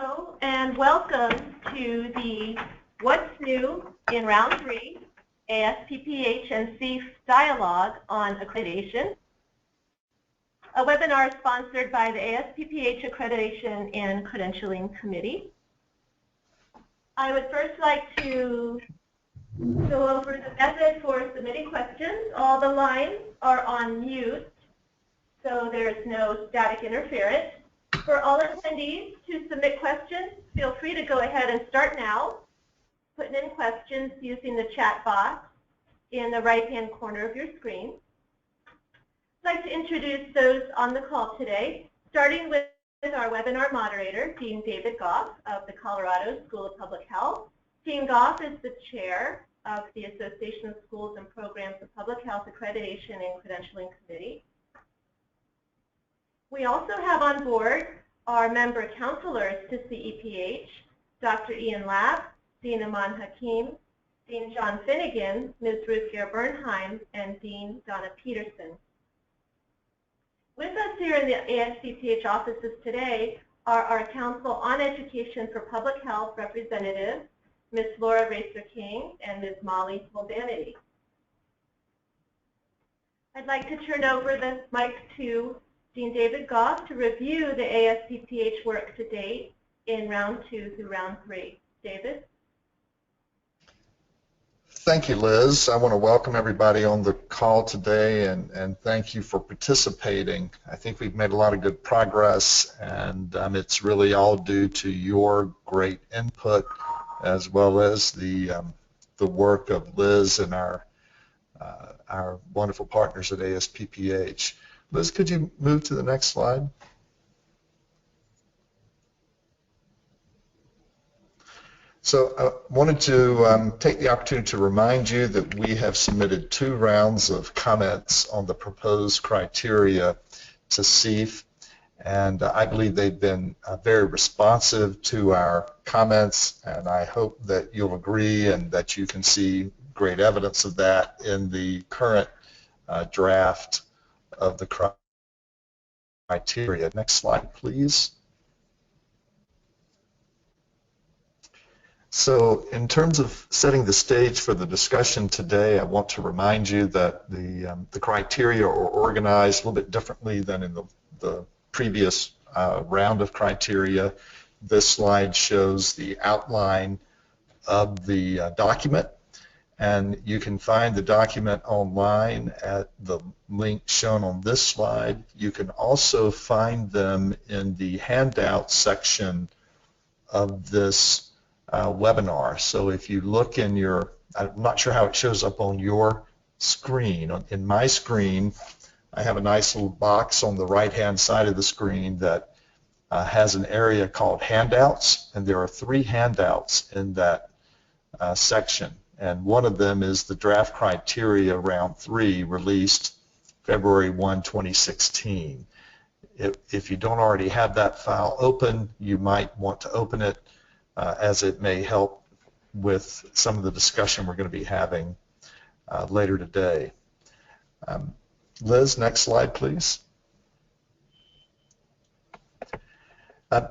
Hello and welcome to the What's New in Round 3 ASPPH and CEPH Dialogue on Accreditation, a webinar sponsored by the ASPPH Accreditation and Credentialing Committee. I would first like to go over the method for submitting questions. All the lines are on mute, so there's no static interference. For all attendees to submit questions, feel free to go ahead and start now, putting in questions using the chat box in the right-hand corner of your screen. I'd like to introduce those on the call today, starting with our webinar moderator, Dean David Goff of the Colorado School of Public Health. Dean Goff is the chair of the Association of Schools and Programs of Public Health Accreditation and Credentialing Committee. We also have on board our member counselors to CEPH, Dr. Ian Lapp, Dean Aman Hakim, Dean John Finnegan, Ms. Ruth Gehr-Bernheim, and Dean Donna Peterson. With us here in the ASPPH offices today are our Council on Education for Public Health representatives, Ms. Laura Racer-King and Ms. Molly Mulvanity. I'd like to turn over the mic to Dean David Goff to review the ASPPH work to date in round 2 through round 3. David? Thank you, Liz. I want to welcome everybody on the call today and thank you for participating. I think we've made a lot of good progress, and it's really all due to your great input as well as the work of Liz and our wonderful partners at ASPPH. Liz, could you move to the next slide? So I wanted to take the opportunity to remind you that we have submitted 2 rounds of comments on the proposed criteria to CEPH, and I believe they've been very responsive to our comments, and I hope that you'll agree and that you can see great evidence of that in the current draft of the criteria. Next slide, please. So in terms of setting the stage for the discussion today, I want to remind you that the criteria are organized a little bit differently than in the previous round of criteria. This slide shows the outline of the document, and you can find the document online at the link shown on this slide. You can also find them in the handout section of this webinar. So if you look in your, I'm not sure how it shows up on your screen. In my screen, I have a nice little box on the right-hand side of the screen that has an area called handouts, and there are 3 handouts in that section. And one of them is the draft criteria round 3 released February 1, 2016. If you don't already have that file open, you might want to open it as it may help with some of the discussion we're going to be having later today. Liz, next slide, please.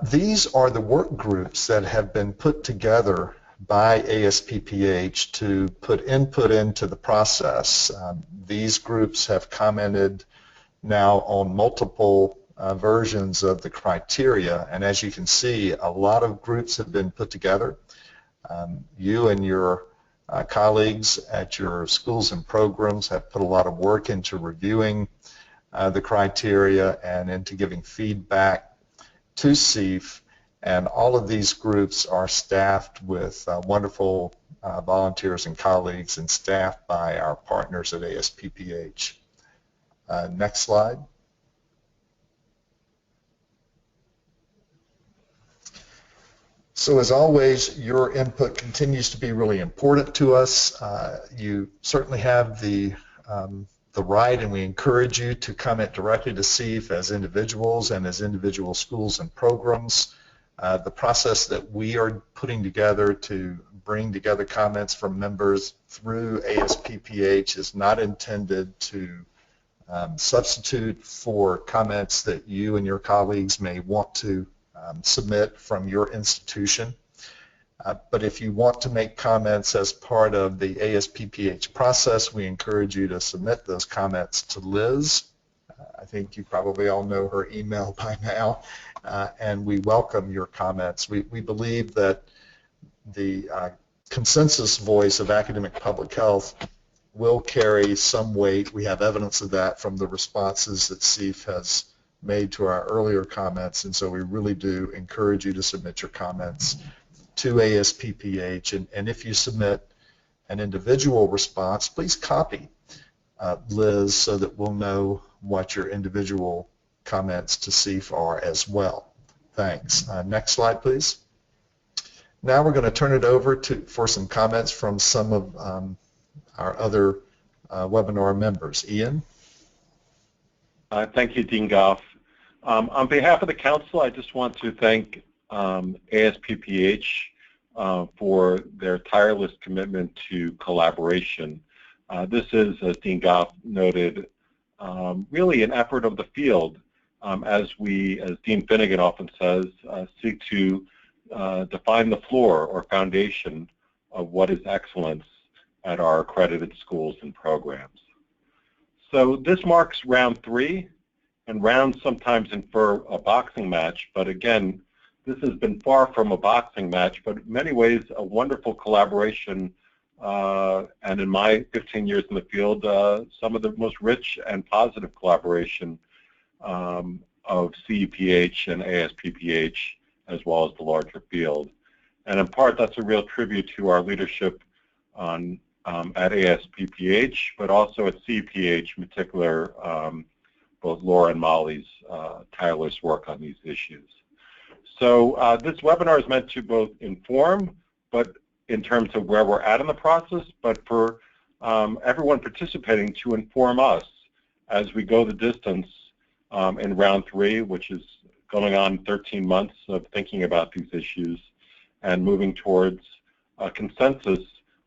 These are the work groups that have been put together by ASPPH to put input into the process. These groups have commented now on multiple versions of the criteria, and as you can see, a lot of groups have been put together. You and your colleagues at your schools and programs have put a lot of work into reviewing the criteria and into giving feedback to CEPH. And all of these groups are staffed with wonderful volunteers and colleagues and staffed by our partners at ASPPH. Next slide. So as always, your input continues to be really important to us. You certainly have the right, and we encourage you to comment directly to CEPH as individuals and as individual schools and programs. The process that we are putting together to bring together comments from members through ASPPH is not intended to substitute for comments that you and your colleagues may want to submit from your institution. But if you want to make comments as part of the ASPPH process, we encourage you to submit those comments to Liz. I think you probably all know her email by now, and we welcome your comments. We believe that the consensus voice of academic public health will carry some weight. We have evidence of that from the responses that CEPH has made to our earlier comments, and so we really do encourage you to submit your comments to ASPPH, and if you submit an individual response, please copy Liz so that we'll know what your individual comments to CEPH are as well. Thanks. Next slide, please. Now we're going to turn it over for some comments from some of our other webinar members. Ian? Thank you, Dean Goff. On behalf of the Council, I just want to thank ASPPH for their tireless commitment to collaboration. This is, as Dean Goff noted, really an effort of the field as Dean Finnegan often says, seek to define the floor or foundation of what is excellence at our accredited schools and programs. So this marks round 3, and rounds sometimes infer a boxing match, but again, this has been far from a boxing match, but in many ways a wonderful collaboration, and in my 15 years in the field, some of the most rich and positive collaboration of CEPH and ASPPH, as well as the larger field. And in part, that's a real tribute to our leadership at ASPPH, but also at CEPH, in particular, both Laura and Molly's tireless work on these issues. So this webinar is meant to both inform, but in terms of where we're at in the process, but for everyone participating to inform us as we go the distance in round 3, which is going on 13 months of thinking about these issues and moving towards a consensus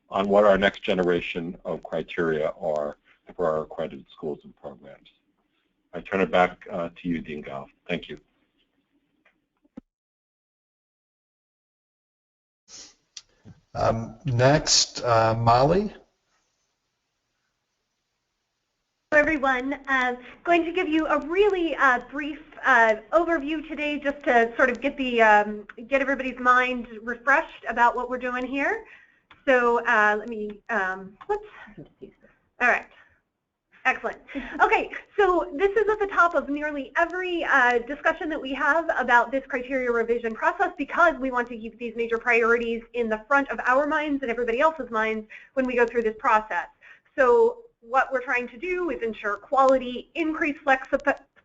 on what our next generation of criteria are for our accredited schools and programs. I turn it back to you, Dean Goff. Thank you. Next, Molly. Hello, everyone. Going to give you a really brief overview today, just to sort of get everybody's mind refreshed about what we're doing here. So let me, whoops. All right. Excellent. Okay, so this is at the top of nearly every discussion that we have about this criteria revision process, because we want to keep these major priorities in the front of our minds and everybody else's minds when we go through this process. So what we're trying to do is ensure quality, increase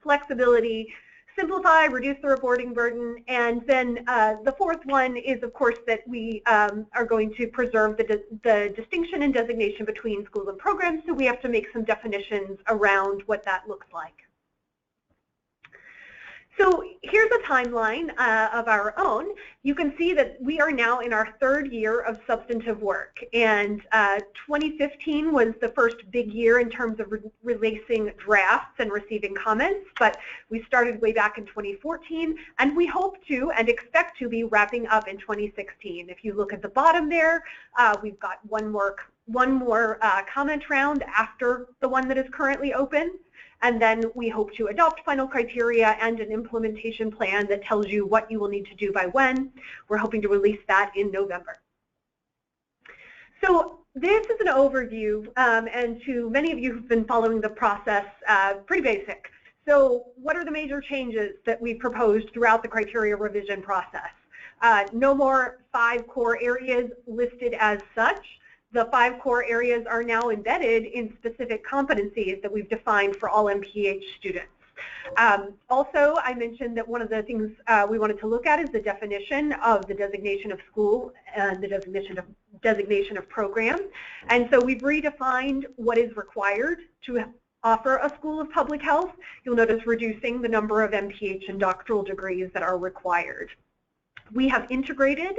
flexibility, simplify, reduce the reporting burden, and then the fourth one is, of course, that we are going to preserve the distinction and designation between schools and programs, so we have to make some definitions around what that looks like. So here's a timeline of our own. You can see that we are now in our 3rd year of substantive work, and 2015 was the first big year in terms of releasing drafts and receiving comments, but we started way back in 2014, and we hope to and expect to be wrapping up in 2016. If you look at the bottom there, we've got one more comment round after the one that is currently open. And then we hope to adopt final criteria and an implementation plan that tells you what you will need to do by when. We're hoping to release that in November. So this is an overview, and to many of you who've been following the process, pretty basic. So what are the major changes that we proposed throughout the criteria revision process? No more 5 core areas listed as such. The 5 core areas are now embedded in specific competencies that we've defined for all MPH students. Also, I mentioned that one of the things we wanted to look at is the definition of the designation of school and the designation of program. And so we've redefined what is required to offer a school of public health. You'll notice reducing the number of MPH and doctoral degrees that are required. We have integrated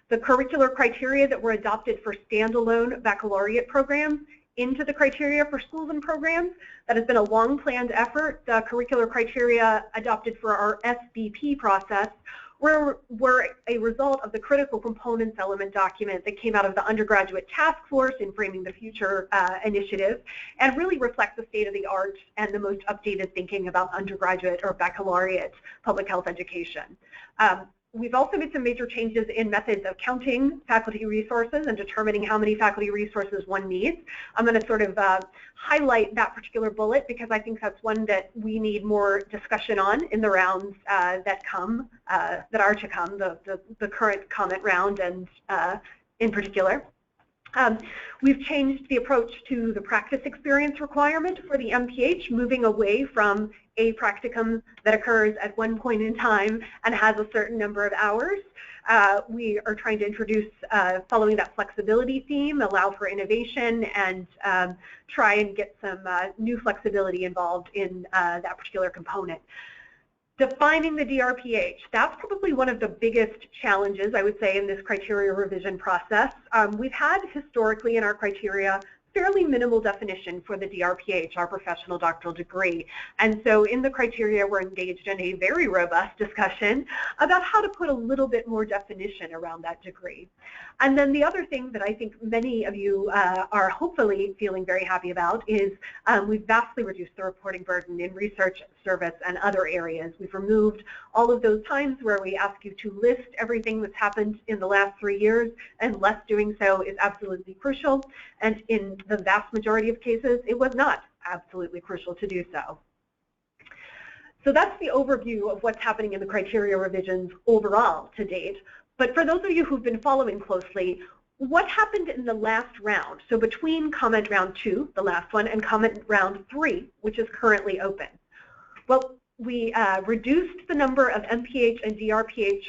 the curricular criteria that were adopted for standalone baccalaureate programs into the criteria for schools and programs. That has been a long-planned effort. The curricular criteria adopted for our SBP process were a result of the critical components element document that came out of the undergraduate task force in Framing the Future initiative, and really reflect the state of the art and the most updated thinking about undergraduate or baccalaureate public health education. We've also made some major changes in methods of counting faculty resources and determining how many faculty resources one needs. I'm going to sort of highlight that particular bullet because I think that's one that we need more discussion on in the rounds that are to come, the current comment round and in particular. We've changed the approach to the practice experience requirement for the MPH, moving away from a practicum that occurs at one point in time and has a certain number of hours. We are trying to introduce, following that flexibility theme, allow for innovation and try and get some new flexibility involved in that particular component. Defining the DRPH, that's probably one of the biggest challenges, I would say, in this criteria revision process. We've had historically in our criteria fairly minimal definition for the DRPH, our professional doctoral degree. And so in the criteria, we're engaged in a very robust discussion about how to put a little bit more definition around that degree. And then the other thing that I think many of you are hopefully feeling very happy about is we've vastly reduced the reporting burden in research, service, and other areas. We've removed all of those times where we ask you to list everything that's happened in the last 3 years, and less doing so is absolutely crucial. And in the vast majority of cases, it was not absolutely crucial to do so. So that's the overview of what's happening in the criteria revisions overall to date. But for those of you who've been following closely, what happened in the last round? So between comment round 2, the last one, and comment round 3, which is currently open. Well, we reduced the number of MPH and DRPH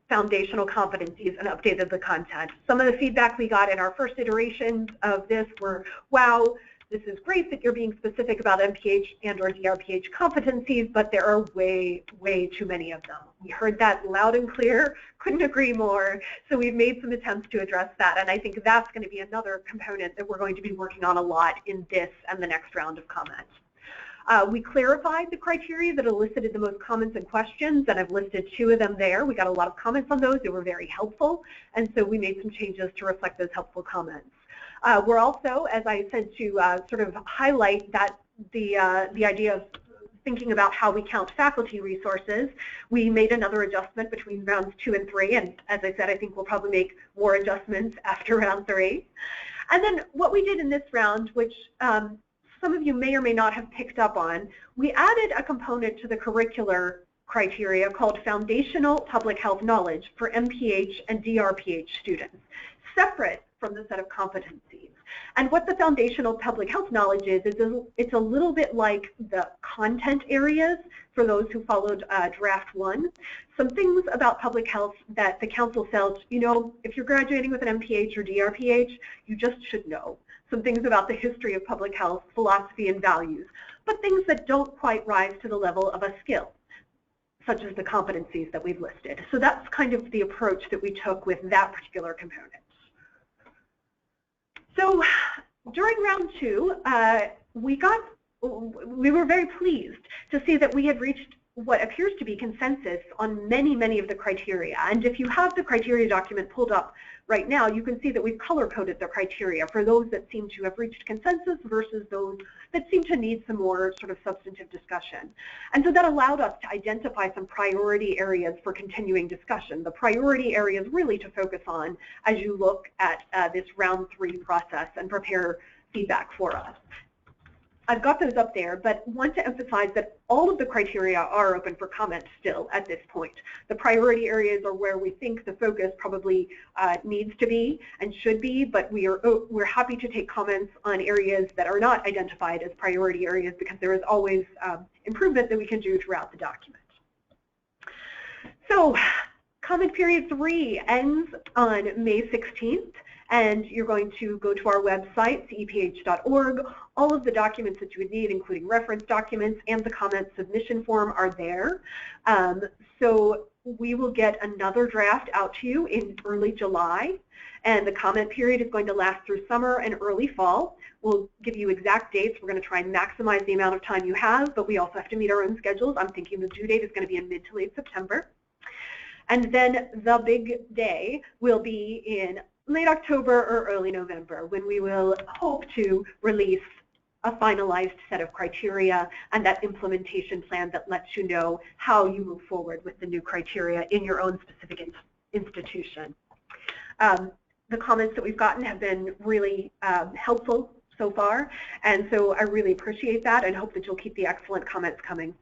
foundational competencies and updated the content. Some of the feedback we got in our first iterations of this were, wow, this is great that you're being specific about MPH and or DRPH competencies, but there are way, way too many of them. We heard that loud and clear, couldn't agree more, so we've made some attempts to address that, and I think that's going to be another component that we're going to be working on a lot in this and the next round of comments. We clarified the criteria that elicited the most comments and questions, and I've listed 2 of them there. We got a lot of comments on those. They were very helpful, and so we made some changes to reflect those helpful comments. We're also, as I said, to sort of highlight that the idea of thinking about how we count faculty resources, we made another adjustment between rounds 2 and 3, and as I said, I think we'll probably make more adjustments after round 3. And then what we did in this round, which some of you may or may not have picked up on, we added a component to the curricular criteria called Foundational Public Health Knowledge for MPH and DRPH students, separate from the set of competencies. And what the foundational public health knowledge is it's a little bit like the content areas for those who followed draft 1. Some things about public health that the council felt, you know, if you're graduating with an MPH or DRPH, you just should know. Some things about the history of public health, philosophy, and values, but things that don't quite rise to the level of a skill, such as the competencies that we've listed. So that's kind of the approach that we took with that particular component. So during round 2, we were very pleased to see that we had reached what appears to be consensus on many, many of the criteria. And if you have the criteria document pulled up right now, you can see that we've color-coded the criteria for those that seem to have reached consensus versus those that seem to need some more sort of substantive discussion. And so that allowed us to identify some priority areas for continuing discussion. The priority areas really to focus on as you look at this round 3 process and prepare feedback for us. I've got those up there, but want to emphasize that all of the criteria are open for comment still at this point. The priority areas are where we think the focus probably needs to be and should be, but we're happy to take comments on areas that are not identified as priority areas because there is always improvement that we can do throughout the document. So comment period 3 ends on May 16th. And you're going to go to our website, CEPH.org. All of the documents that you would need, including reference documents and the comment submission form, are there. So we will get another draft out to you in early July. And the comment period is going to last through summer and early fall. We'll give you exact dates. We're going to try and maximize the amount of time you have, but we also have to meet our own schedules. I'm thinking the due date is going to be in mid to late September. And then the big day will be in late October or early November, when we will hope to release a finalized set of criteria and that implementation plan that lets you know how you move forward with the new criteria in your own specific institution. The comments that we've gotten have been really helpful so far, and so I really appreciate that and hope that you'll keep the excellent comments coming.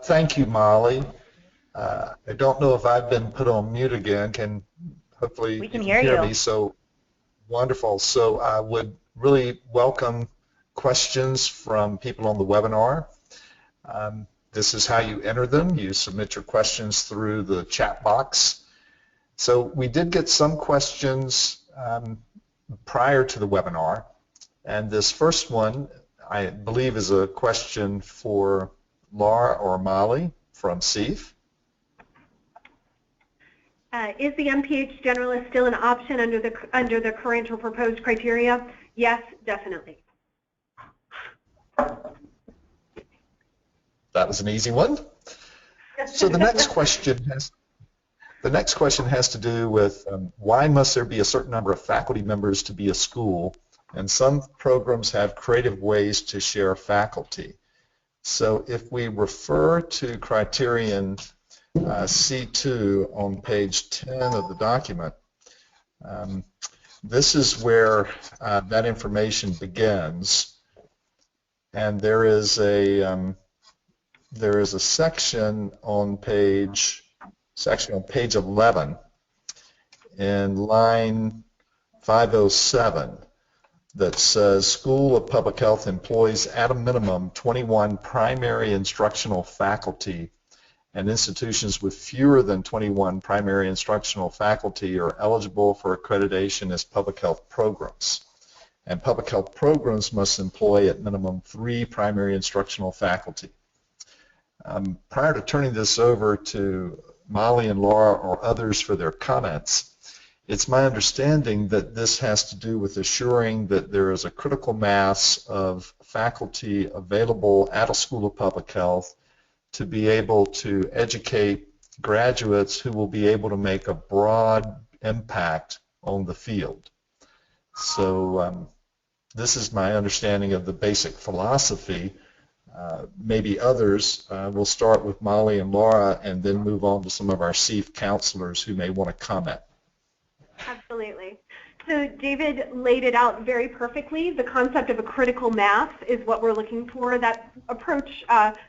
Thank you, Molly. I don't know if I've been put on mute again. Hopefully we can you can hear you. Me. So wonderful. So I would really welcome questions from people on the webinar. This is how you enter them. You submit your questions through the chat box. So we did get some questions prior to the webinar, and this first one I believe is a question for Laura or Molly from CEPH. Is the MPH generalist still an option under the current or proposed criteria? Yes, definitely. That was an easy one. So the next question has to do with why must there be a certain number of faculty members to be a school, and some programs have creative ways to share faculty. So if we refer to criterion C2 on page 10 of the document, this is where that information begins, and there is a section on page 11 in line 507 that says School of Public Health employs at a minimum 21 primary instructional faculty, and institutions with fewer than 21 primary instructional faculty are eligible for accreditation as public health programs. And public health programs must employ at minimum 3 primary instructional faculty. Prior to turning this over to Molly and Laura or others for their comments, it's my understanding that this has to do with assuring that there is a critical mass of faculty available at a School of Public Health to be able to educate graduates who will be able to make a broad impact on the field. So this is my understanding of the basic philosophy. Maybe others, will start with Molly and Laura and then move on to some of our CEPH counselors who may want to comment. Absolutely. So David laid it out very perfectly. The concept of a critical mass is what we're looking for. That approach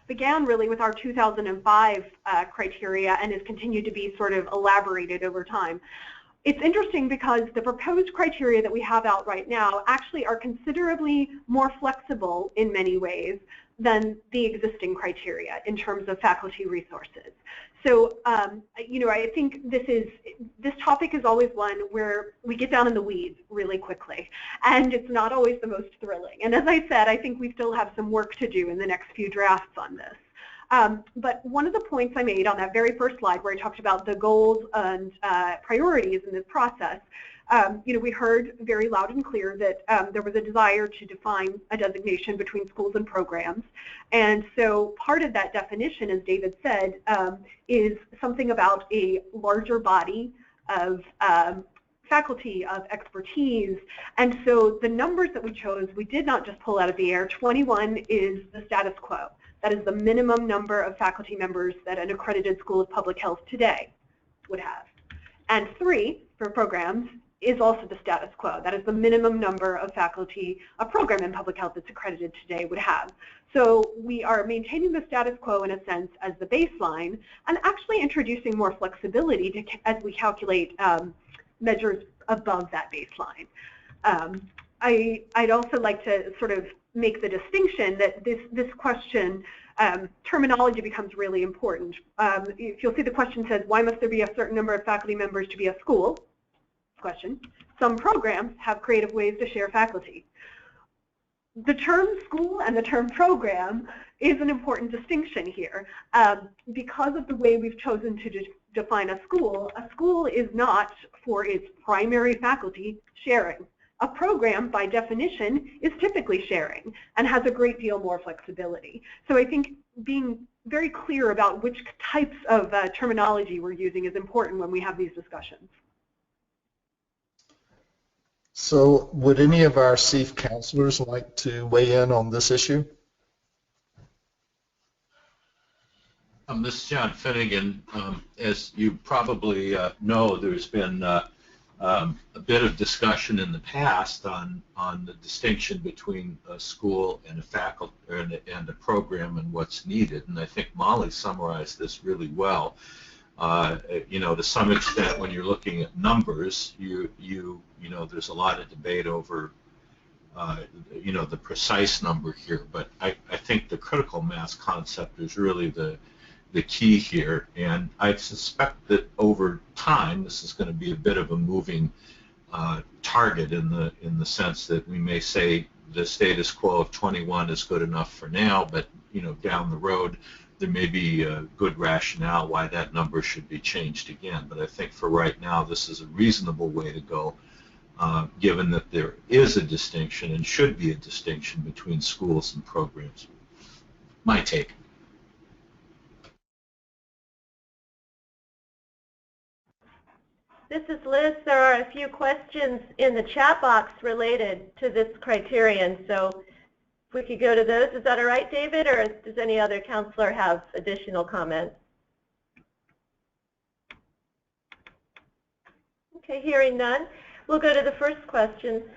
began really with our 2005 criteria and has continued to be sort of elaborated over time. It's interesting because the proposed criteria that we have out right now actually are considerably more flexible in many ways than the existing criteria in terms of faculty resources. So, you know, I think this topic is always one where we get down in the weeds really quickly, and it's not always the most thrilling. And as I said, I think we still have some work to do in the next few drafts on this. But one of the points I made on that very first slide where I talked about the goals and priorities in this process, you know, we heard very loud and clear that there was a desire to define a designation between schools and programs. And so part of that definition, as David said, is something about a larger body of faculty, of expertise. And so the numbers that we chose, we did not just pull out of the air. 21 is the status quo. That is the minimum number of faculty members that an accredited School of Public Health today would have. And 3 for programs is also the status quo. That is the minimum number of faculty a program in public health that's accredited today would have. So we are maintaining the status quo in a sense as the baseline and actually introducing more flexibility as we calculate measures above that baseline. I'd also like to sort of make the distinction that this question, terminology becomes really important. If you'll see, the question says, why must there be a certain number of faculty members to be a school? Question. Some programs have creative ways to share faculty. The term school and the term program is an important distinction here. Because of the way we've chosen to define a school is not for its primary faculty sharing. A program, by definition, is typically sharing and has a great deal more flexibility. So I think being very clear about which types of terminology we're using is important when we have these discussions. So would any of our CEPH counselors like to weigh in on this issue? This is John Finnegan. As you probably know, there's been a bit of discussion in the past on the distinction between a school and a faculty and a program and what's needed, and I think Molly summarized this really well. You know, to some extent, when you're looking at numbers, you know, there's a lot of debate over you know, the precise number here, but I think the critical mass concept is really the key here, and I suspect that over time this is going to be a bit of a moving target in the sense that we may say the status quo of 21 is good enough for now, but you know, down the road there may be a good rationale why that number should be changed again. But I think for right now this is a reasonable way to go, given that there is a distinction and should be a distinction between schools and programs. My take. This is Liz. There are a few questions in the chat box related to this criterion, so if we could go to those. Is that all right, David, or does any other counselor have additional comments? Okay, hearing none, we'll go to the first question. It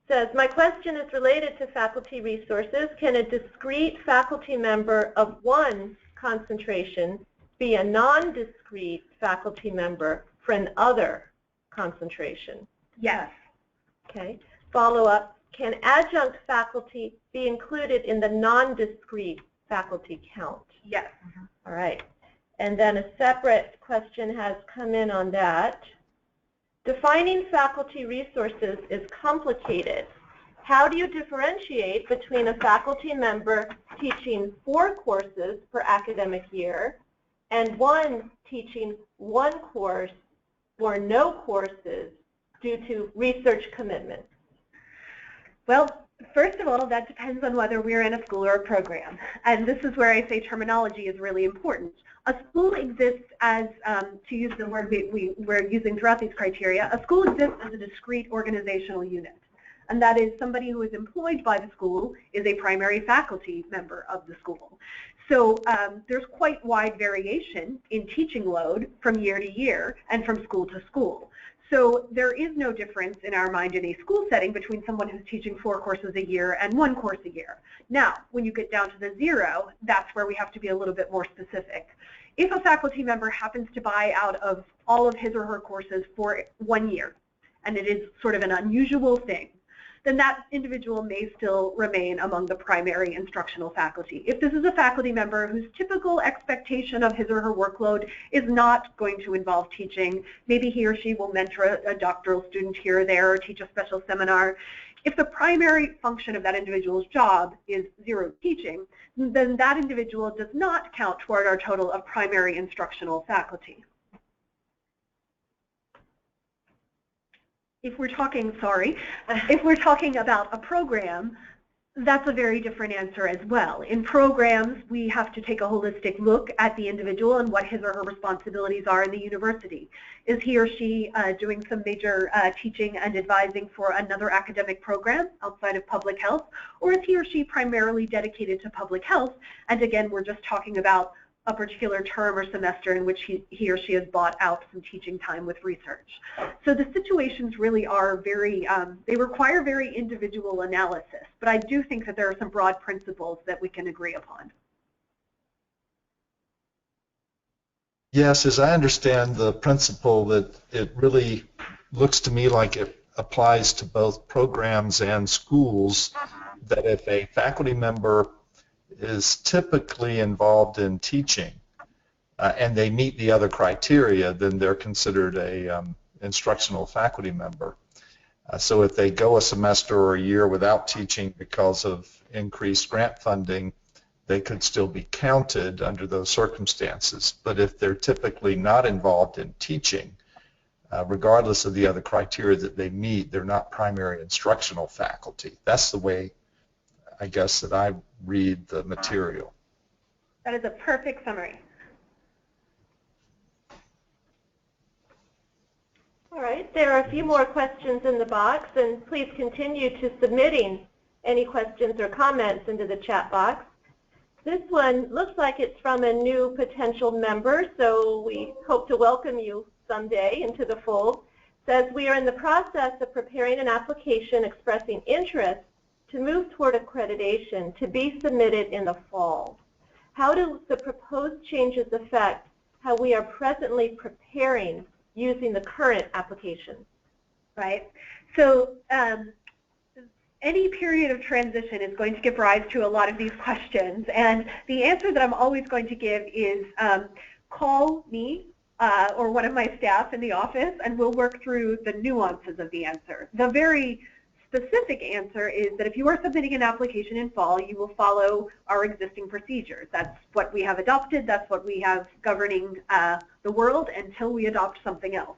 says, my question is related to faculty resources. Can a discrete faculty member of one concentration be a non-discrete faculty member for an other concentration? Yes. Okay. Follow up, can adjunct faculty be included in the non-discrete faculty count? Yes. All right. And then a separate question has come in on that. Defining faculty resources is complicated. How do you differentiate between a faculty member teaching 4 courses per academic year and one teaching 1 course or no courses due to research commitments? Well, first of all, that depends on whether we're in a school or a program. And this is where I say terminology is really important. A school exists as, to use the word we're using throughout these criteria, a school exists as a discrete organizational unit. And that is somebody who is employed by the school is a primary faculty member of the school. So there's quite wide variation in teaching load from year to year and from school to school. So there is no difference in our mind in a school setting between someone who's teaching 4 courses a year and 1 course a year. Now, when you get down to the 0, that's where we have to be a little bit more specific. If a faculty member happens to buy out of all of his or her courses for 1 year, and it is sort of an unusual thing, then that individual may still remain among the primary instructional faculty. If this is a faculty member whose typical expectation of his or her workload is not going to involve teaching, maybe he or she will mentor a doctoral student here or there or teach a special seminar. If the primary function of that individual's job is 0 teaching, then that individual does not count toward our total of primary instructional faculty. If we're talking, if we're talking about a program, that's a very different answer as well. In programs, we have to take a holistic look at the individual and what his or her responsibilities are in the university. Is he or she doing some major teaching and advising for another academic program outside of public health, or is he or she primarily dedicated to public health? And again, we're just talking about a particular term or semester in which he or she has bought out some teaching time with research. So the situations really are very, they require very individual analysis, but I do think that there are some broad principles that we can agree upon. Yes, as I understand the principle, that it really looks to me like it applies to both programs and schools, that if a faculty member is typically involved in teaching and they meet the other criteria, then they're considered a instructional faculty member. So if they go a semester or a year without teaching because of increased grant funding, they could still be counted under those circumstances. But if they're typically not involved in teaching, regardless of the other criteria that they meet, they're not primary instructional faculty. That's the way, I guess, that I read the material. That is a perfect summary. All right, there are a few more questions in the box, and please continue to submitting any questions or comments into the chat box. This one looks like it's from a new potential member, so we hope to welcome you someday into the fold. It says, we are in the process of preparing an application expressing interest to move toward accreditation to be submitted in the fall. How do the proposed changes affect how we are presently preparing using the current application? Right. So any period of transition is going to give rise to a lot of these questions, and the answer that I'm always going to give is call me or one of my staff in the office, and we'll work through the nuances of the answer. The very specific answer is that if you are submitting an application in fall, you will follow our existing procedures. That's what we have adopted. That's what we have governing the world until we adopt something else.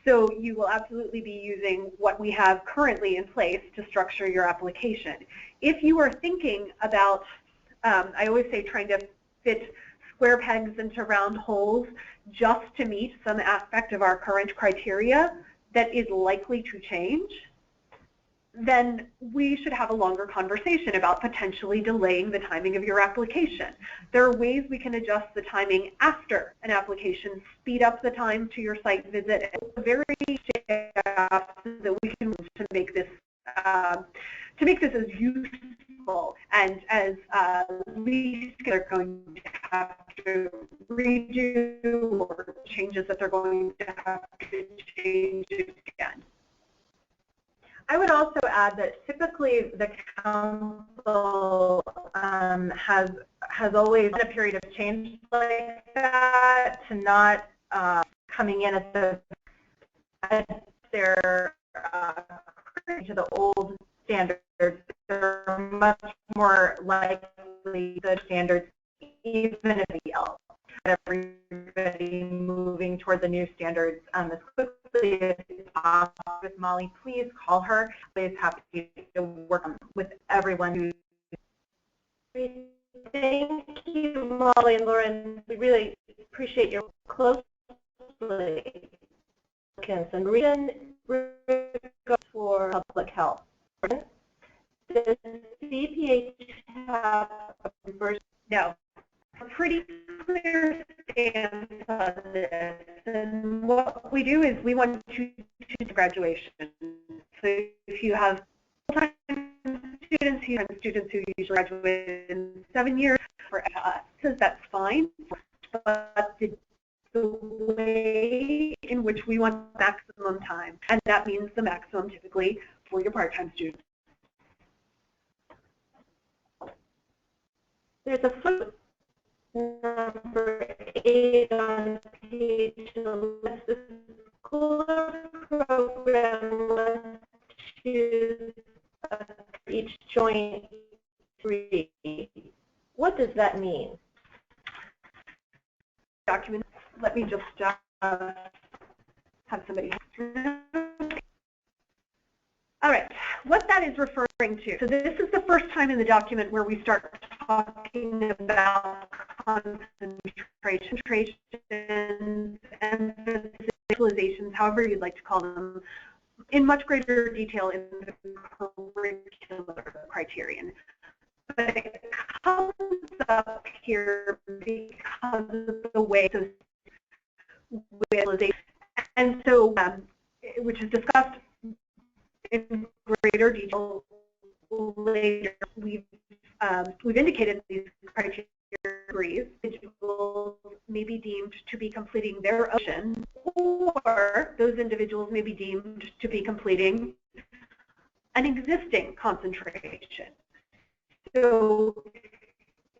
So you will absolutely be using what we have currently in place to structure your application. If you are thinking about, I always say, trying to fit square pegs into round holes just to meet some aspect of our current criteria that is likely to change, then we should have a longer conversation about potentially delaying the timing of your application. There are ways we can adjust the timing after an application, speed up the time to your site visit, and very staff that we can to make this as useful and as least they're going to have to redo or changes that they're going to have to change again. I would also add that typically the council has always had a period of change like that, to not coming in at their to the old standards. They're much more likely the standards, even if the else. Everybody moving toward the new standards as quickly as possible. With Molly, please call her. Always happy to work with everyone. Thank you, Molly and Lauren. We really appreciate your closely and reason for public health. Does CEPH have a first? No. A pretty clear stance on this, and what we do is we want to choose graduation. So if you have full-time students, you have students who usually graduate in 7 years, for us, that's fine. But the way in which we want maximum time, and that means the maximum typically for your part-time students. There's a footnote. Number 8 on page 11, the school program must choose each joint 3. What does that mean? Document. Let me just have somebody. All right, what that is referring to. So this is the first time in the document where we start talking about concentrations and visualizations, however you'd like to call them, in much greater detail in the curricular criterion. But it comes up here because of the way of visualization, and so which is discussed in greater detail later. We've indicated these criteria. Individuals may be deemed to be completing their ocean, or those individuals may be deemed to be completing an existing concentration. So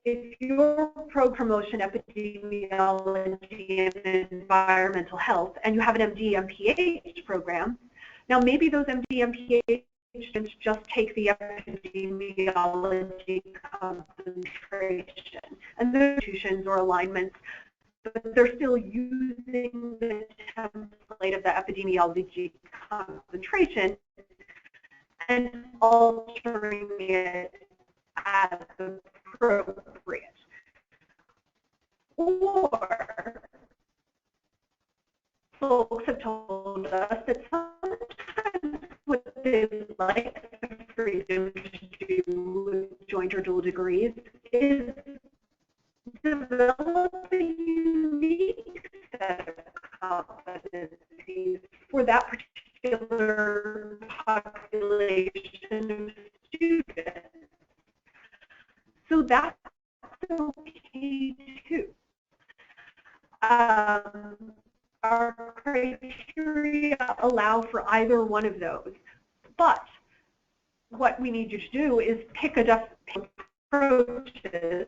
if your promotion epidemiology and environmental health, and you have an MD MPH program, now maybe those MD MPH students just take the epidemiology concentration, and the institutions or alignments, but they're still using the template light of the epidemiology concentration and altering it as appropriate. Or folks have told us that sometimes what they like the freedom to do with joint or dual degrees is develop a unique set of competencies for that particular population of students. So that's okay too. Our criteria allow for either one of those, but what we need you to do is pick a approaches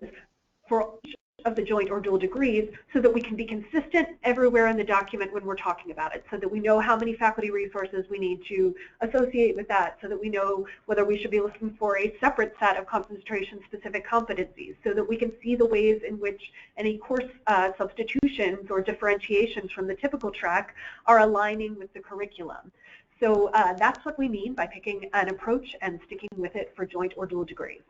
for each of the joint or dual degrees so that we can be consistent everywhere in the document when we're talking about it, so that we know how many faculty resources we need to associate with that, so that we know whether we should be looking for a separate set of concentration-specific competencies, so that we can see the ways in which any course substitutions or differentiations from the typical track are aligning with the curriculum. So that's what we mean by picking an approach and sticking with it for joint or dual degrees.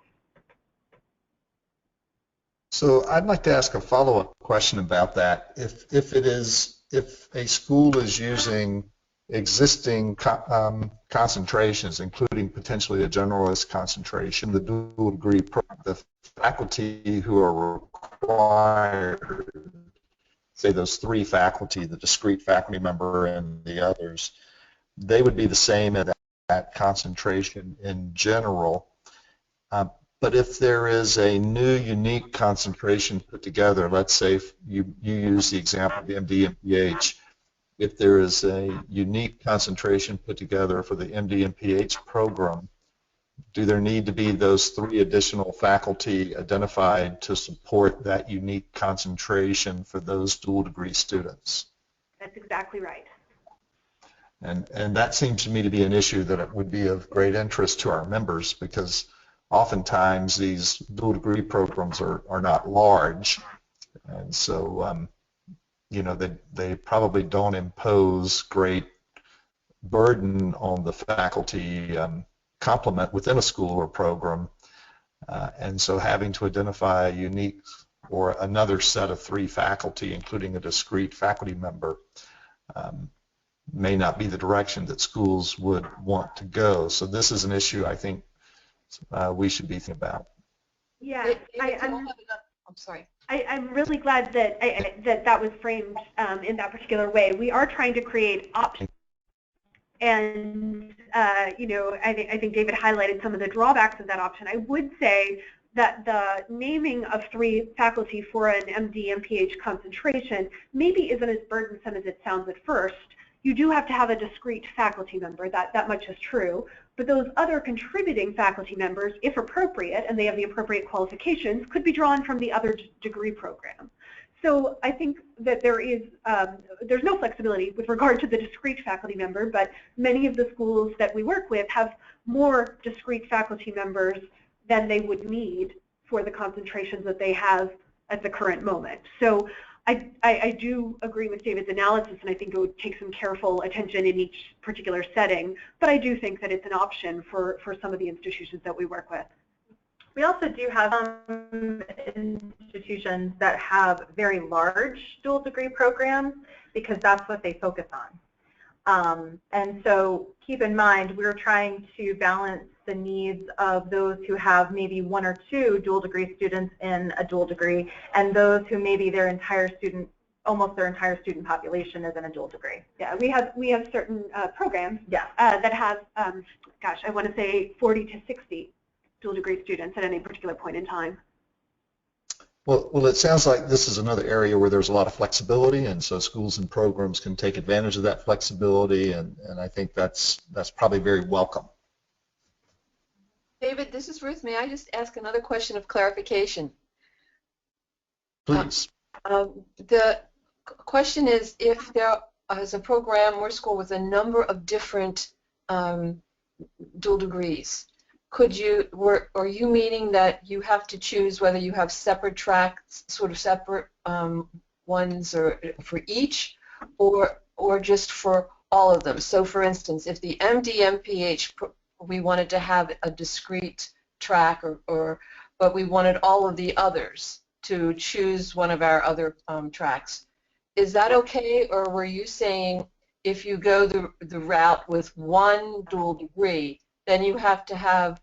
So I'd like to ask a follow-up question about that. If a school is using existing concentrations, including potentially a generalist concentration, the dual degree program, the faculty who are required, say those three faculty, the discrete faculty member and the others, they would be the same at that concentration in general. But if there is a new unique concentration put together, let's say you use the example of the MD and PH, if there is a unique concentration put together for the MD and PH program, do there need to be those three additional faculty identified to support that unique concentration for those dual degree students? That's exactly right. And that seems to me to be an issue that it would be of great interest to our members, because oftentimes these dual degree programs are not large, and so you know, they probably don't impose great burden on the faculty complement within a school or program, and so having to identify a unique or another set of three faculty, including a discrete faculty member, may not be the direction that schools would want to go. So this is an issue I think we should be thinking about. Yeah, I'm sorry. I'm really glad that that was framed in that particular way. We are trying to create options, and you know, I think David highlighted some of the drawbacks of that option. I would say that the naming of three faculty for an MD and PH concentration maybe isn't as burdensome as it sounds at first. You do have to have a discrete faculty member, that much is true, but those other contributing faculty members, if appropriate, and they have the appropriate qualifications, could be drawn from the other degree program. So I think that there's no flexibility with regard to the discrete faculty member, but many of the schools that we work with have more discrete faculty members than they would need for the concentrations that they have at the current moment. So I do agree with David's analysis, and I think it would take some careful attention in each particular setting, but I do think that it's an option for some of the institutions that we work with. We also do have some institutions that have very large dual degree programs because that's what they focus on. And so keep in mind, we're trying to balance the needs of those who have maybe one or two dual degree students in a dual degree and those who maybe their entire student, almost their entire student population is in a dual degree. Yeah, we have certain programs yeah. That have, gosh, I want to say 40 to 60 dual degree students at any particular point in time. Well, it sounds like this is another area where there's a lot of flexibility, and so schools and programs can take advantage of that flexibility, and I think that's probably very welcome. David, this is Ruth. May I just ask another question of clarification? Please. The question is, if there is a program or school with a number of different dual degrees, are you meaning that you have to choose whether you have separate tracks, sort of separate ones or for each, or or just for all of them? So for instance, if the MD-MPH, we wanted to have a discrete track, but we wanted all of the others to choose one of our other tracks, is that okay? Or were you saying if you go the route with one dual degree, then you have to have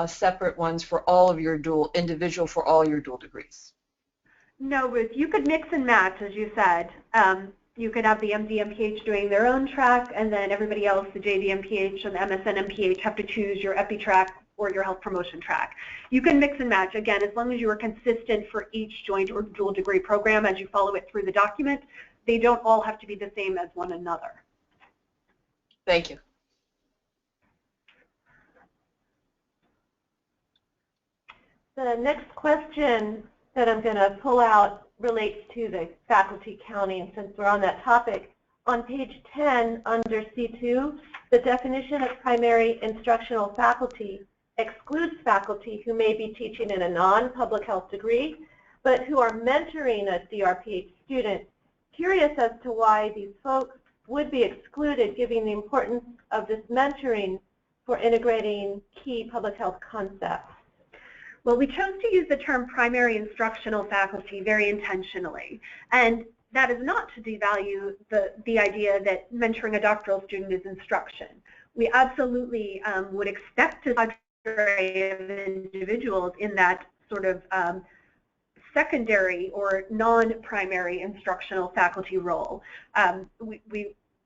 separate ones for all of your individual for all your dual degrees? No, Ruth, you could mix and match, as you said. You could have the MD-MPH doing their own track, and then everybody else, the JD-MPH and the MSN-MPH, have to choose your EPI track or your health promotion track. You can mix and match, again, as long as you are consistent for each joint or dual degree program as you follow it through the document. They don't all have to be the same as one another. Thank you. The next question that I'm going to pull out relates to the faculty counting, since we're on that topic. On page 10, under C2, the definition of primary instructional faculty excludes faculty who may be teaching in a non-public health degree, but who are mentoring a DRPH student. Curious as to why these folks would be excluded, given the importance of this mentoring for integrating key public health concepts. Well, we chose to use the term primary instructional faculty very intentionally, and that is not to devalue the idea that mentoring a doctoral student is instruction. We absolutely would expect to cadre of individuals in that sort of secondary or non-primary instructional faculty role.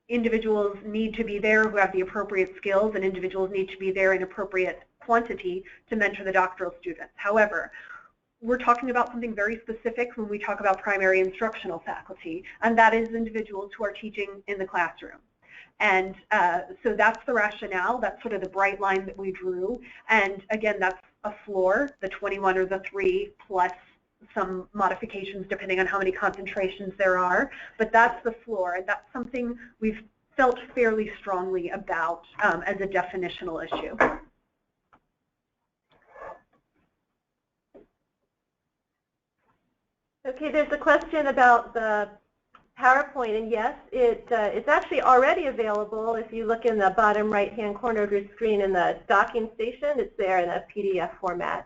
Individuals need to be there who have the appropriate skills, and individuals need to be there in appropriate quantity to mentor the doctoral students. However, we're talking about something very specific when we talk about primary instructional faculty, and that is individuals who are teaching in the classroom. And so that's the rationale, that's sort of the bright line that we drew. And again, that's a floor, the 21 or the 3 plus some modifications depending on how many concentrations there are. But that's the floor, and that's something we've felt fairly strongly about as a definitional issue. Okay, there's a question about the PowerPoint, and yes, it's actually already available. If you look in the bottom right-hand corner of your screen in the docking station, it's there in a PDF format.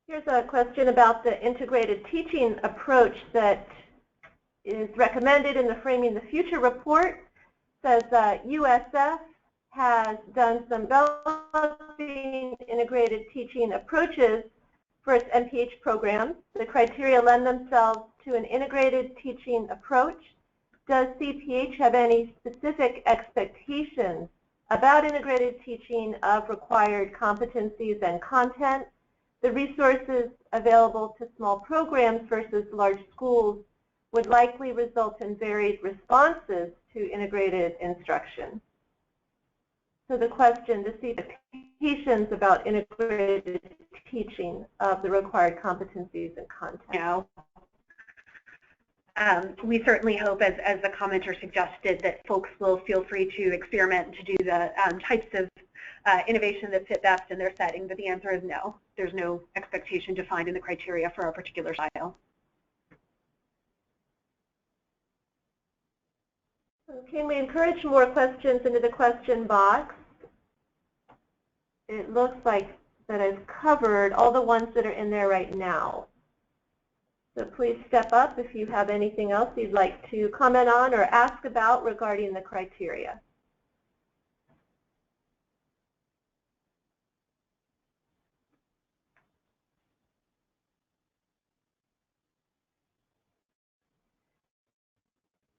Here's a question about the integrated teaching approach that is recommended in the Framing the Future report. It says USF has done some developing integrated teaching approaches for its MPH programs. The criteria lend themselves to an integrated teaching approach. Does CEPH have any specific expectations about integrated teaching of required competencies and content? The resources available to small programs versus large schools would likely result in varied responses to integrated instruction. So the question, to see the expectations about integrated teaching of the required competencies and content. We certainly hope, as the commenter suggested, that folks will feel free to experiment and to do the types of innovation that fit best in their setting, but the answer is no. There's no expectation defined in the criteria for a particular style. Can we encourage more questions into the question box? It looks like that I've covered all the ones that are in there right now. So please step up if you have anything else you'd like to comment on or ask about regarding the criteria.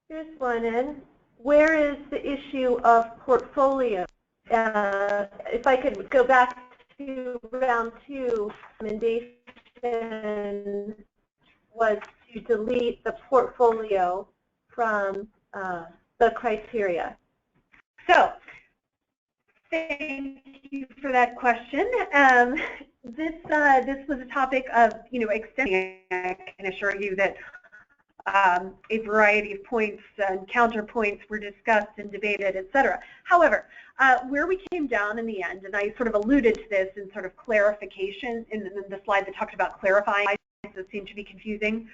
Here's one in. Where is the issue of portfolio? If I could go back to round 2, recommendation was to delete the portfolio from the criteria. So, thank you for that question. This was a topic of, extending. I can assure you that a variety of points and counterpoints were discussed and debated, etc. However, where we came down in the end, and I sort of alluded to this in sort of clarification in the slide that talked about clarifying, so it seemed to be confusing.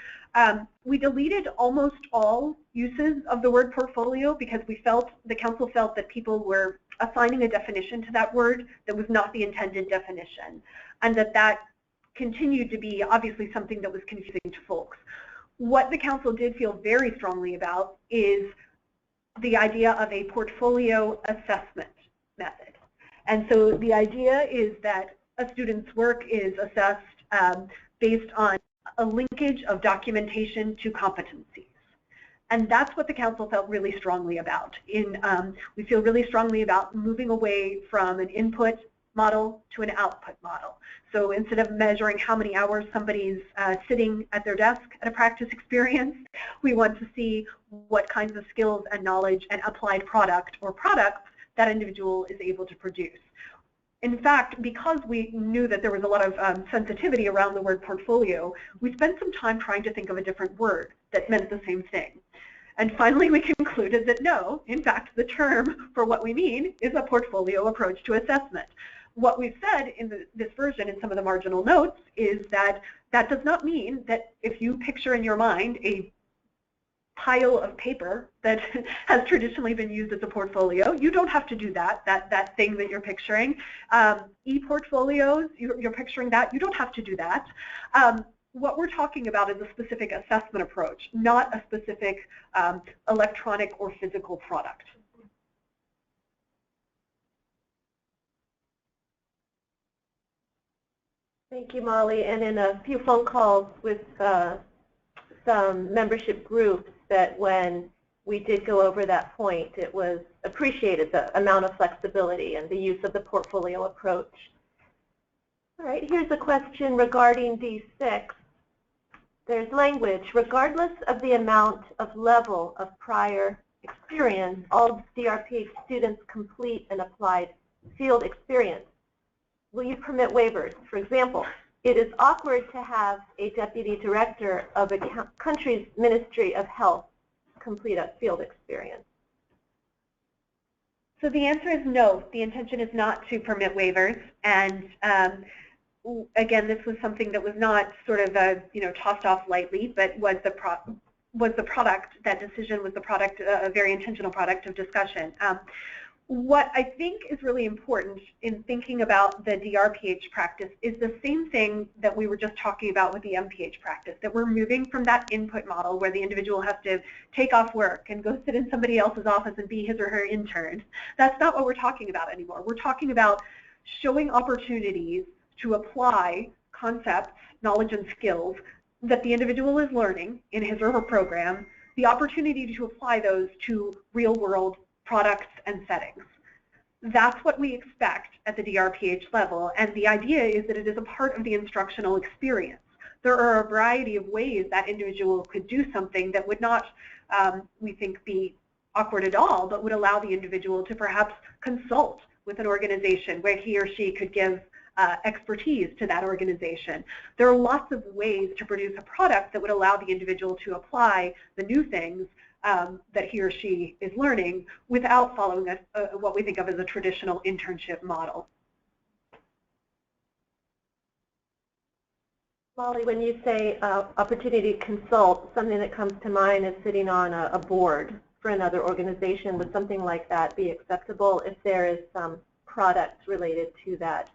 We deleted almost all uses of the word portfolio because the council felt that people were assigning a definition to that word that was not the intended definition, and that continued to be obviously something that was confusing to folks. What the council did feel very strongly about is the idea of a portfolio assessment method. And so the idea is that a student's work is assessed based on a linkage of documentation to competencies. And that's what the council felt really strongly about. We feel really strongly about moving away from an input model to an output model. So instead of measuring how many hours somebody's sitting at their desk at a practice experience, we want to see what kinds of skills and knowledge and applied product or products that individual is able to produce. In fact, because we knew that there was a lot of sensitivity around the word portfolio, we spent some time trying to think of a different word that meant the same thing. And finally, we concluded that no, in fact, the term for what we mean is a portfolio approach to assessment. What we've said in this version in some of the marginal notes is that that does not mean that if you picture in your mind a pile of paper that has traditionally been used as a portfolio, you don't have to do that thing that you're picturing. E-portfolios, you're picturing that, you don't have to do that. What we're talking about is a specific assessment approach, not a specific electronic or physical product. Thank you, Molly. And in a few phone calls with some membership groups, that when we did go over that point, it was appreciated, the amount of flexibility and the use of the portfolio approach. All right, here's a question regarding D6. There's language, regardless of the amount of level of prior experience, all DRPH students complete an applied field experience. Will you permit waivers? For example, it is awkward to have a deputy director of a country's Ministry of Health complete a field experience. So the answer is no. The intention is not to permit waivers. And again, this was something that was not sort of tossed off lightly, but was the product. That decision was the product, a very intentional product of discussion. What I think is really important in thinking about the DRPH practice is the same thing that we were just talking about with the MPH practice, that we're moving from that input model where the individual has to take off work and go sit in somebody else's office and be his or her intern. That's not what we're talking about anymore. We're talking about showing opportunities to apply concepts, knowledge, and skills that the individual is learning in his or her program, the opportunity to apply those to real-world products and settings. That's what we expect at the DRPH level, and the idea is that it is a part of the instructional experience. There are a variety of ways that individual could do something that would not, we think, be awkward at all, but would allow the individual to perhaps consult with an organization where he or she could give expertise to that organization. There are lots of ways to produce a product that would allow the individual to apply the new things that he or she is learning without following what we think of as a traditional internship model. Molly, when you say opportunity to consult, something that comes to mind is sitting on a board for another organization. Would something like that be acceptable if there is some product related to that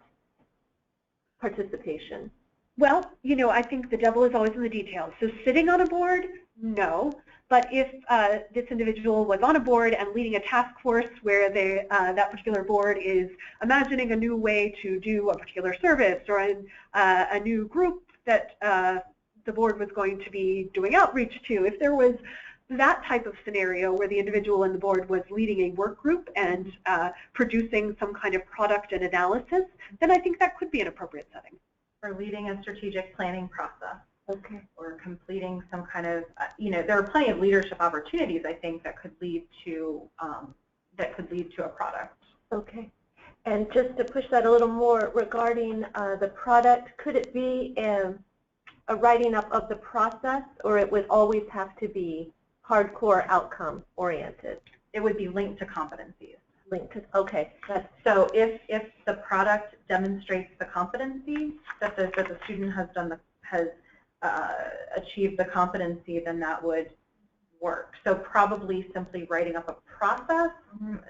participation? Well, I think the devil is always in the details. So sitting on a board, no. But if this individual was on a board and leading a task force where that particular board is imagining a new way to do a particular service, or a new group that the board was going to be doing outreach to, if there was that type of scenario where the individual in the board was leading a work group and producing some kind of product and analysis, then I think that could be an appropriate setting. Or leading a strategic planning process. Okay. Or completing some kind of, there are plenty of leadership opportunities, I think, that could lead to a product. Okay. And just to push that a little more regarding the product, could it be a writing up of the process, or it would always have to be hardcore outcome oriented? It would be linked to competencies. Linked to, okay. So if the product demonstrates the competency that the student has achieved the competency, then that would work. So probably simply writing up a process.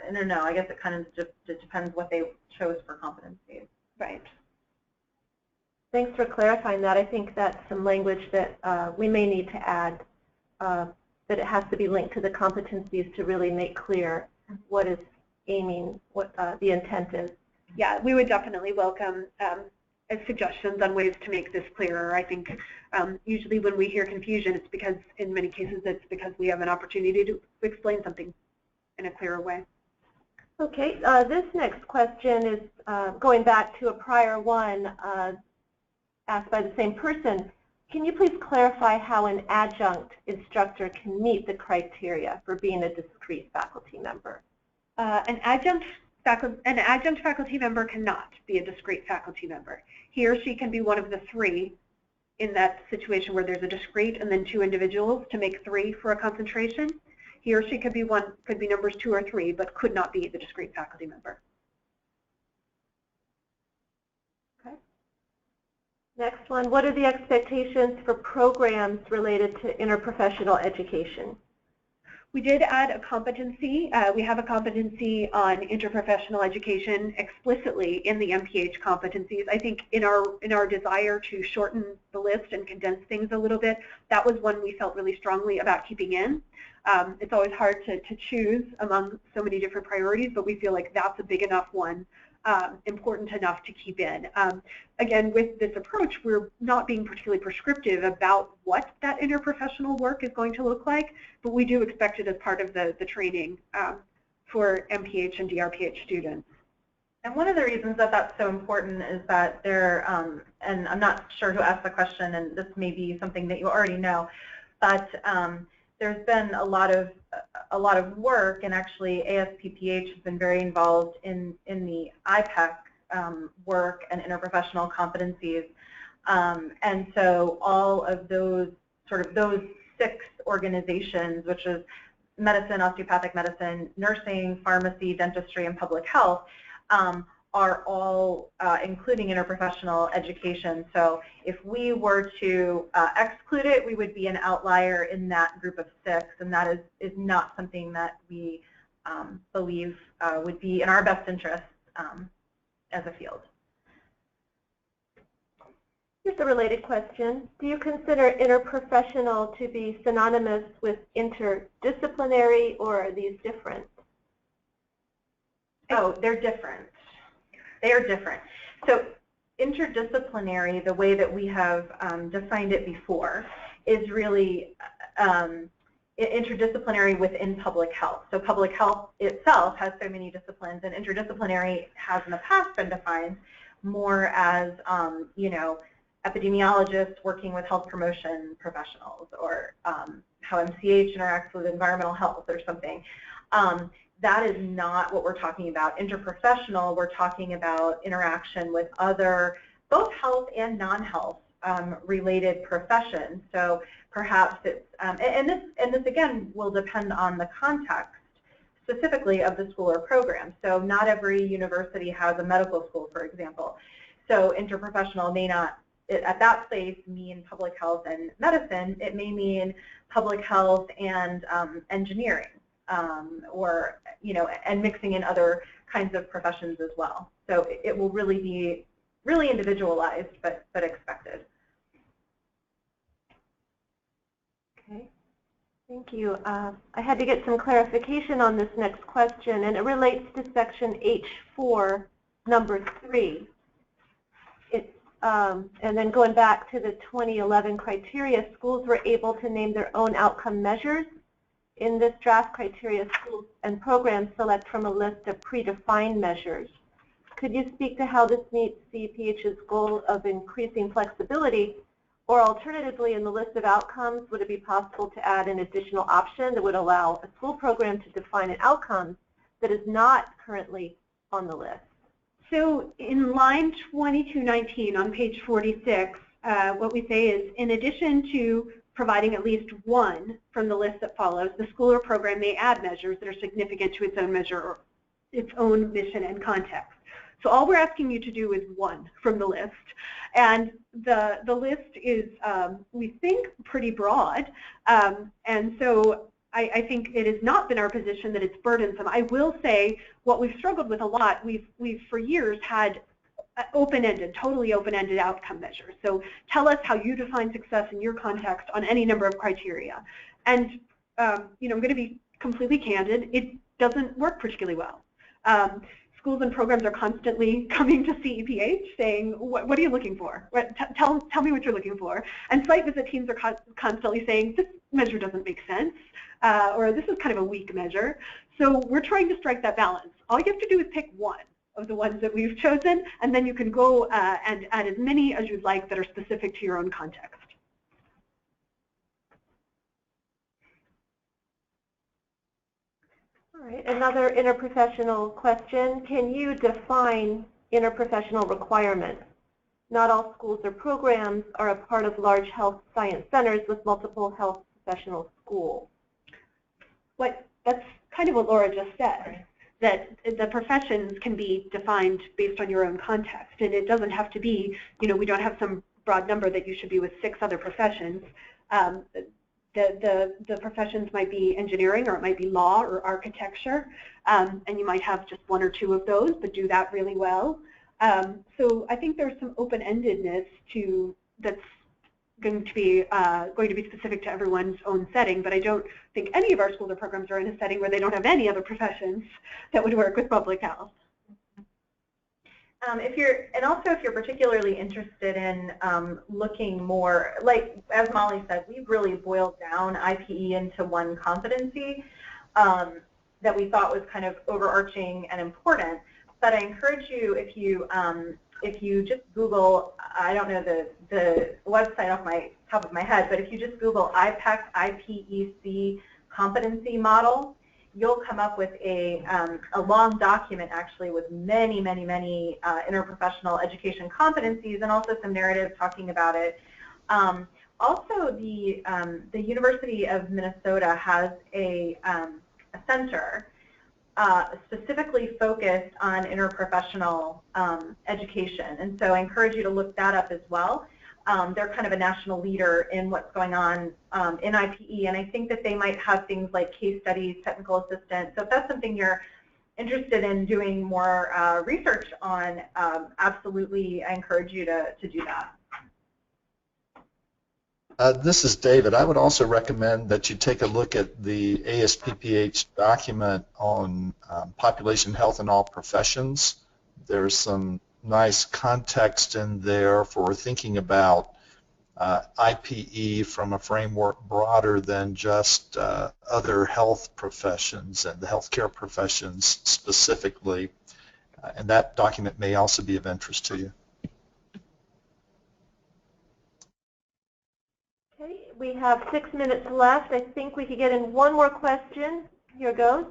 I don't know. I guess it kind of just depends what they chose for competencies. Right. Thanks for clarifying that. I think that's some language that we may need to add, that it has to be linked to the competencies to really make clear what is aiming, what the intent is. Yeah, we would definitely welcome suggestions on ways to make this clearer. I think usually when we hear confusion, it's because, in many cases, it's because we have an opportunity to explain something in a clearer way. Okay, this next question is going back to a prior one asked by the same person. Can you please clarify how an adjunct instructor can meet the criteria for being a discrete faculty member? An adjunct faculty member cannot be a discrete faculty member. He or she can be one of the three in that situation where there's a discrete and then two individuals to make three for a concentration. He or she could be numbers 2 or 3, but could not be the discrete faculty member. Okay. Next one, what are the expectations for programs related to interprofessional education? We did add a competency. We have a competency on interprofessional education explicitly in the MPH competencies. I think in our desire to shorten the list and condense things a little bit, that was one we felt really strongly about keeping in. It's always hard to choose among so many different priorities, but we feel like that's a big enough one, important enough to keep in. Again, with this approach, we're not being particularly prescriptive about what that interprofessional work is going to look like, but we do expect it as part of the training for MPH and DRPH students. And one of the reasons that that's so important is that there, and I'm not sure who asked the question, and this may be something that you already know, but there's been a lot of work, and actually ASPPH has been very involved in the IPEC work and interprofessional competencies. And so all of those those 6 organizations, which is medicine, osteopathic medicine, nursing, pharmacy, dentistry, and public health, are all including interprofessional education. So if we were to exclude it, we would be an outlier in that group of 6, and that is not something that we believe would be in our best interest as a field. Here's a related question. Do you consider interprofessional to be synonymous with interdisciplinary, or are these different? Oh, they're different. They are different. So interdisciplinary, the way that we have defined it before, is really interdisciplinary within public health. So public health itself has so many disciplines, and interdisciplinary has in the past been defined more as, you know, epidemiologists working with health promotion professionals, or how MCH interacts with environmental health or something. That is not what we're talking about. Interprofessional, we're talking about interaction with other, both health and non-health related professions. So perhaps it's, and this again will depend on the context specifically of the school or program. So not every university has a medical school, for example. So interprofessional may not, at that place, mean public health and medicine. It may mean public health and engineering. Or, you know, and mixing in other kinds of professions as well. So it will really be really individualized, but expected. Okay, thank you. I had to get some clarification on this next question, and it relates to section H4, number 3. And then going back to the 2011 criteria, schools were able to name their own outcome measures. In this draft criteria, schools and programs select from a list of predefined measures. Could you speak to how this meets CEPH's goal of increasing flexibility, or alternatively, in the list of outcomes, would it be possible to add an additional option that would allow a school program to define an outcome that is not currently on the list? So in line 2219 on page 46, what we say is, in addition to providing at least one from the list that follows, the school or program may add measures that are significant to its own measure or its own mission and context. So all we're asking you to do is one from the list. And the list is, we think, pretty broad. And so I think it has not been our position that it's burdensome. I will say what we've struggled with a lot, we've for years had open-ended, totally open-ended outcome measures. So tell us how you define success in your context on any number of criteria. And you know, I'm going to be completely candid, it doesn't work particularly well. Schools and programs are constantly coming to CEPH saying, what are you looking for? Tell me what you're looking for. And site visit teams are constantly saying, this measure doesn't make sense, or this is kind of a weak measure. So we're trying to strike that balance. All you have to do is pick one of the ones that we've chosen, and then you can go and add as many as you'd like that are specific to your own context. All right, another interprofessional question. Can you define interprofessional requirements? Not all schools or programs are a part of large health science centers with multiple health professional schools. That's kind of what Laura just said, that the professions can be defined based on your own context, and it doesn't have to be, you know, we don't have some broad number that you should be with 6 other professions. The professions might be engineering, or it might be law or architecture, and you might have just 1 or 2 of those, but do that really well. So I think there's some open-endedness to that's going to be specific to everyone's own setting, but I don't think any of our schools or programs are in a setting where they don't have any other professions that would work with public health. If you're particularly interested in looking more, like as Molly said, we've really boiled down IPE into one competency that we thought was kind of overarching and important. But I encourage you, if you just Google, I don't know the website off my top of my head, but if you just Google IPEC competency model, you'll come up with a long document actually with many interprofessional education competencies and also some narrative talking about it. Also, the University of Minnesota has a center specifically focused on interprofessional education, and so I encourage you to look that up as well. They're kind of a national leader in what's going on in IPE, and I think that they might have things like case studies, technical assistance. So if that's something you're interested in doing more research on, absolutely, I encourage you to do that. This is David. I would also recommend that you take a look at the ASPPH document on population health in all professions. There's some nice context in there for thinking about IPE from a framework broader than just other health professions and the healthcare professions specifically. And that document may also be of interest to you. Okay, we have 6 minutes left. I think we could get in one more question. Here goes.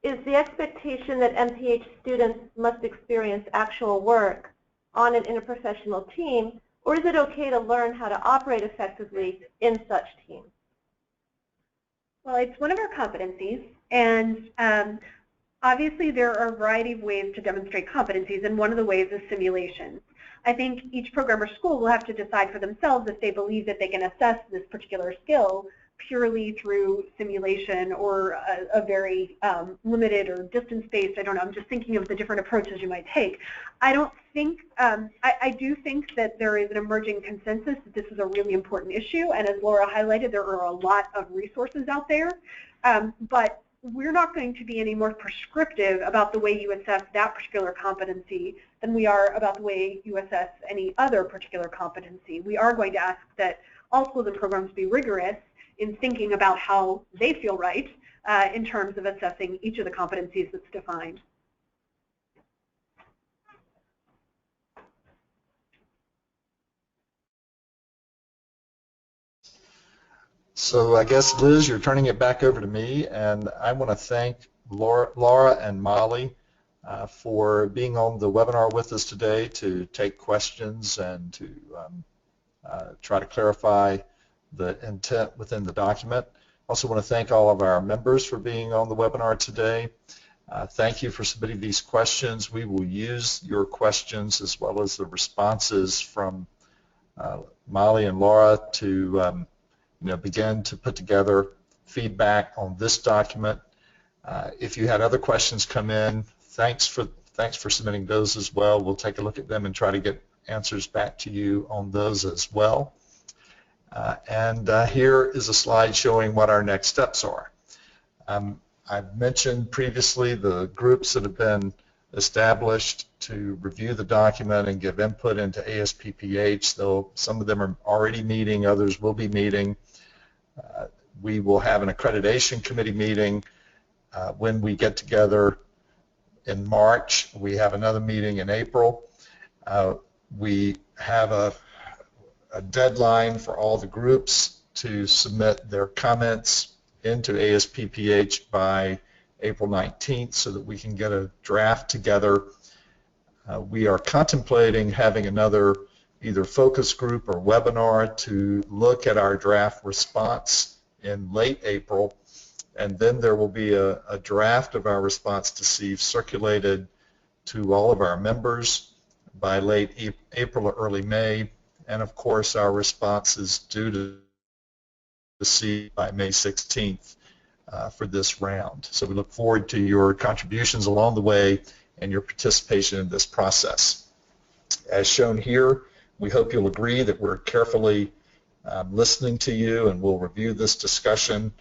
Is the expectation that MPH students must experience actual work on an interprofessional team, or is it okay to learn how to operate effectively in such teams? Well, it's one of our competencies, and obviously there are a variety of ways to demonstrate competencies, and one of the ways is simulations. I think each program or school will have to decide for themselves if they believe that they can assess this particular skill purely through simulation or a very limited or distance-based, I don't know, I'm just thinking of the different approaches you might take. I don't think, I do think that there is an emerging consensus that this is a really important issue, and as Laura highlighted, there are a lot of resources out there, but we're not going to be any more prescriptive about the way you assess that particular competency than we are about the way you assess any other particular competency. We are going to ask that all schools and programs be rigorous in thinking about how they feel right in terms of assessing each of the competencies that's defined. So I guess, Liz, you're turning it back over to me, and I want to thank Laura and Molly for being on the webinar with us today to take questions and to try to clarify the intent within the document. Also want to thank all of our members for being on the webinar today. Thank you for submitting these questions. We will use your questions as well as the responses from Molly and Laura to begin to put together feedback on this document. If you had other questions come in, thanks for submitting those as well. We'll take a look at them and try to get answers back to you on those as well. Here is a slide showing what our next steps are. I've mentioned previously the groups that have been established to review the document and give input into ASPPH, though some of them are already meeting, others will be meeting. We will have an accreditation committee meeting when we get together in March. We have another meeting in April. We have a deadline for all the groups to submit their comments into ASPPH by April 19th so that we can get a draft together. We are contemplating having another either focus group or webinar to look at our draft response in late April, and then there will be a draft of our response to CEPH circulated to all of our members by late April or early May, and of course our response is due to CEPH by May 16th for this round. So we look forward to your contributions along the way and your participation in this process. As shown here, we hope you'll agree that we're carefully listening to you, and we'll review this discussion.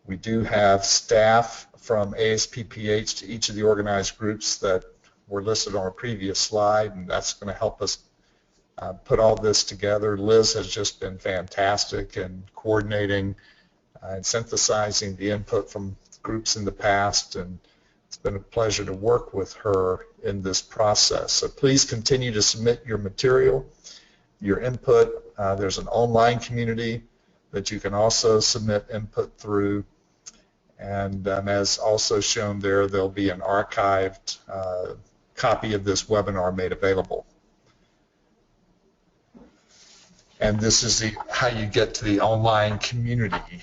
We do have staff from ASPPH to each of the organized groups that were listed on a previous slide, and that's going to help us put all this together. Liz has just been fantastic in coordinating and synthesizing the input from groups in the past, and it's been a pleasure to work with her in this process. So please continue to submit your material, your input. There's an online community that you can also submit input through, and as also shown there, there'll be an archived copy of this webinar made available. And this is how you get to the online community.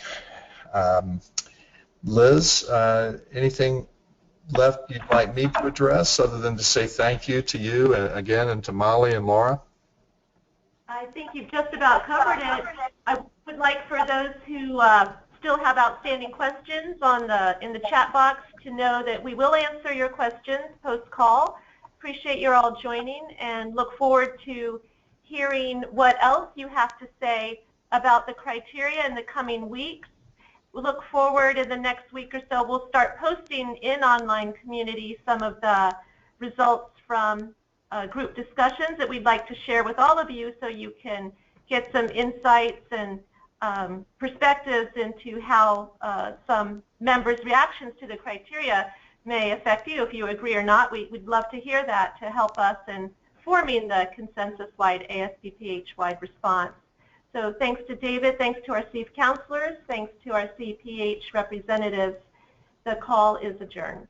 Liz, anything left you'd like me to address other than to say thank you to you again and to Molly and Laura? I think you've just about covered it. I would like for those who still have outstanding questions in the chat box to know that we will answer your questions post-call. Appreciate you all joining and look forward to hearing what else you have to say about the criteria in the coming weeks. We'll look forward in the next week or so. We'll start posting in online community some of the results from group discussions that we'd like to share with all of you so you can get some insights and perspectives into how some members' reactions to the criteria may affect you. If you agree or not, we'd love to hear that to help us in forming the consensus-wide ASPPH-wide response. So thanks to David, thanks to our CEPH counselors, thanks to our CEPH representatives. The call is adjourned.